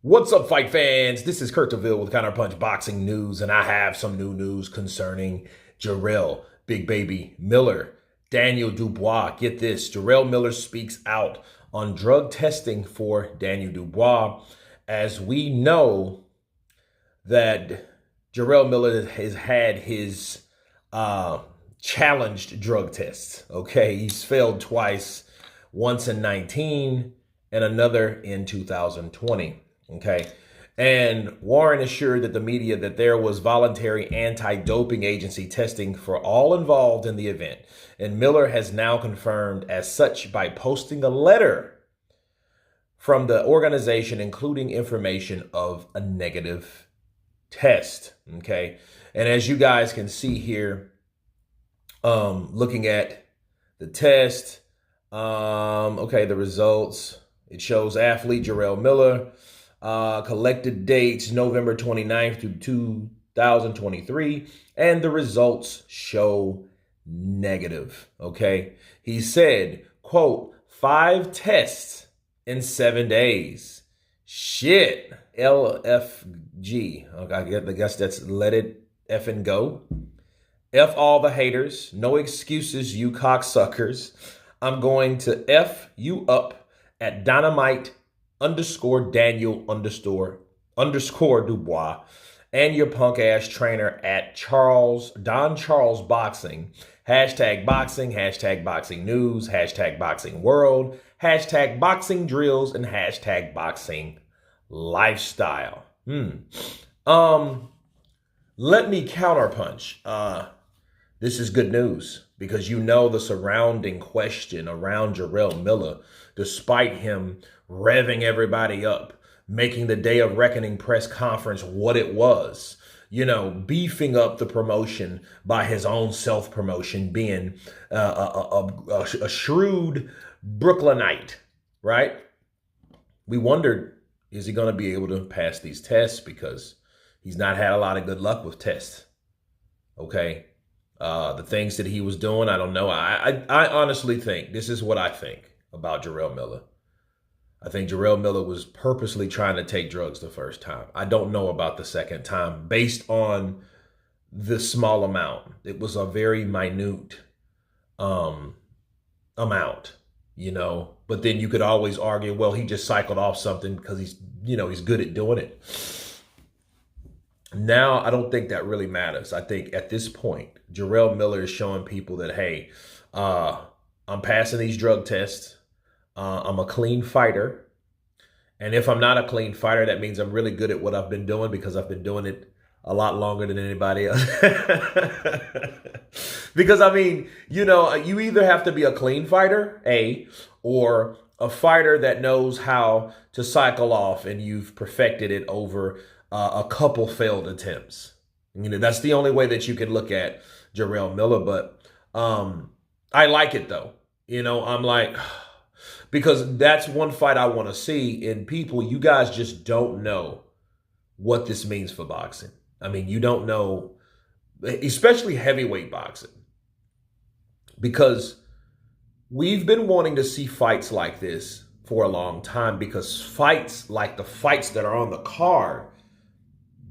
What's up, fight fans? This is Kurt DeVille with Counterpunched Boxing News, and I have some new news concerning Jarrell, Big Baby Miller, Daniel Dubois. Get this, Jarrell Miller speaks out on drug testing for Daniel Dubois. As we know that Jarrell Miller has had his challenged drug tests, okay? He's failed twice, once in 19 and another in 2020. Okay. And Warren assured that the media that there was voluntary anti-doping agency testing for all involved in the event. And Miller has now confirmed as such by posting a letter from the organization, including information of a negative test. Okay. And as you guys can see here, looking at the test, the results, it shows athlete Jarrell Miller. Collected dates November 29th to 2023, and the results show negative. Okay. He said, quote, 5 tests in 7 days. Shit. LFG. Okay, I guess that's let it effing go. F all the haters. No excuses, you cocksuckers. I'm going to F you up at Dynamite _Daniel _ Dubois and your punk ass trainer at Don Charles Boxing. #boxing, #boxing news, #boxing world, #boxing drills, and #boxing lifestyle. Let me counterpunch. This is good news because you know the surrounding question around Jarrell Miller, despite him revving everybody up, making the Day of Reckoning press conference what it was, beefing up the promotion by his own self-promotion, being a shrewd Brooklynite, right? We wondered, is he going to be able to pass these tests because he's not had a lot of good luck with tests, okay? The things that he was doing, I don't know. I honestly think, this is what I think about Jarrell Miller. I think Jarrell Miller was purposely trying to take drugs the first time. I don't know about the second time based on the small amount. It was a very minute amount, but then you could always argue, well, he just cycled off something because he's good at doing it. Now, I don't think that really matters. I think at this point, Jarrell Miller is showing people that, hey, I'm passing these drug tests. I'm a clean fighter. And if I'm not a clean fighter, that means I'm really good at what I've been doing because I've been doing it a lot longer than anybody else. Because, you either have to be a clean fighter, or a fighter that knows how to cycle off and you've perfected it over a couple failed attempts. That's the only way that you can look at Jarrell Miller. But I like it, though. I'm like, because that's one fight I want to see. And people, you guys just don't know what this means for boxing. You don't know, especially heavyweight boxing, because we've been wanting to see fights like this for a long time, because fights like the fights that are on the card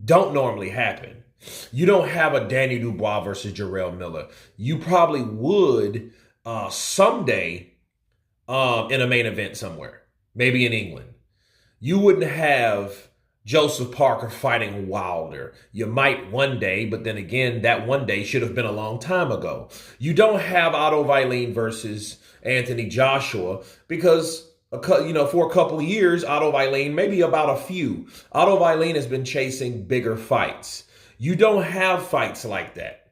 don't normally happen. You don't have a Daniel Dubois versus Jarrell Miller. You probably would someday in a main event somewhere, maybe in England. You wouldn't have Joseph Parker fighting Wilder. You might one day, but then again, that one day should have been a long time ago. You don't have Otto Wallin versus Anthony Joshua because for a couple of years, Otto Wallin, maybe about a few, Otto Wallin has been chasing bigger fights. You don't have fights like that,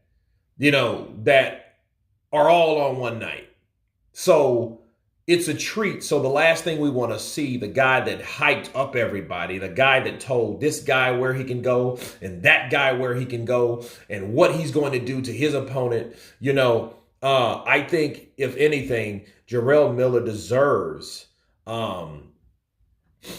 that are all on one night. So it's a treat. So the last thing we want to see, the guy that hyped up everybody, the guy that told this guy where he can go and that guy where he can go and what he's going to do to his opponent, I think, if anything, Jarrell Miller deserves, a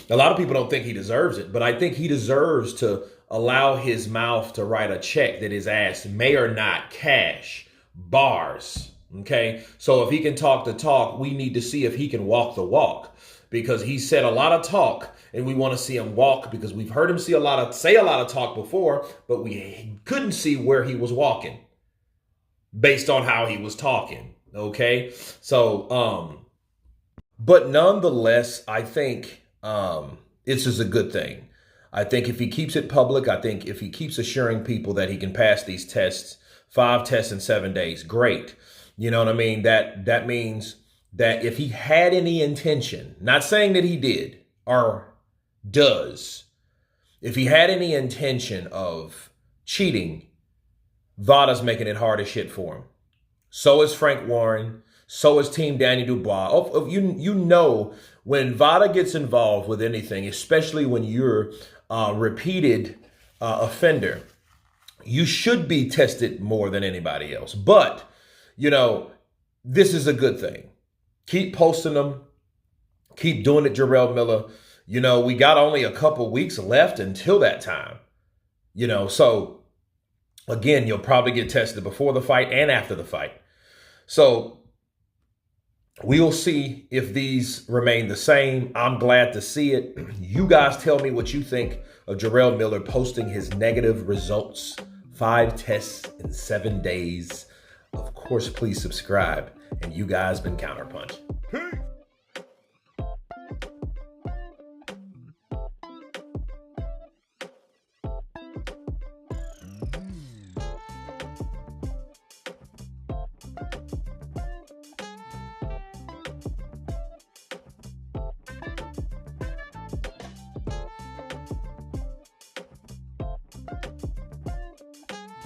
lot of people don't think he deserves it, but I think he deserves to allow his mouth to write a check that his ass may or not cash. Bars. Okay. So if he can talk the talk, we need to see if he can walk the walk. because he said a lot of talk and we want to see him walk, because we've heard him say a lot of talk before, but we couldn't see where he was walking based on how he was talking. Okay. So, but nonetheless, I think this is a good thing. I think if he keeps it public, I think if he keeps assuring people that he can pass these tests, 5 tests in 7 days, great. You know what I mean? That means that if he had any intention, not saying that he did or does, if he had any intention of cheating, Vada's making it hard as shit for him. So is Frank Warren. So is Team Danny Dubois. You know, when Vada gets involved with anything, especially when you're a repeated offender, you should be tested more than anybody else. But, you know, this is a good thing. Keep posting them. Keep doing it, Jarrell Miller. You know, we got only a couple weeks left until that time. You know, so again, you'll probably get tested before the fight and after the fight. So we'll see if these remain the same. I'm glad to see it. You guys tell me what you think of Jarrell Miller posting his negative results. 5 tests in 7 days. Of course, please subscribe. And you guys been Counterpunched. Peace.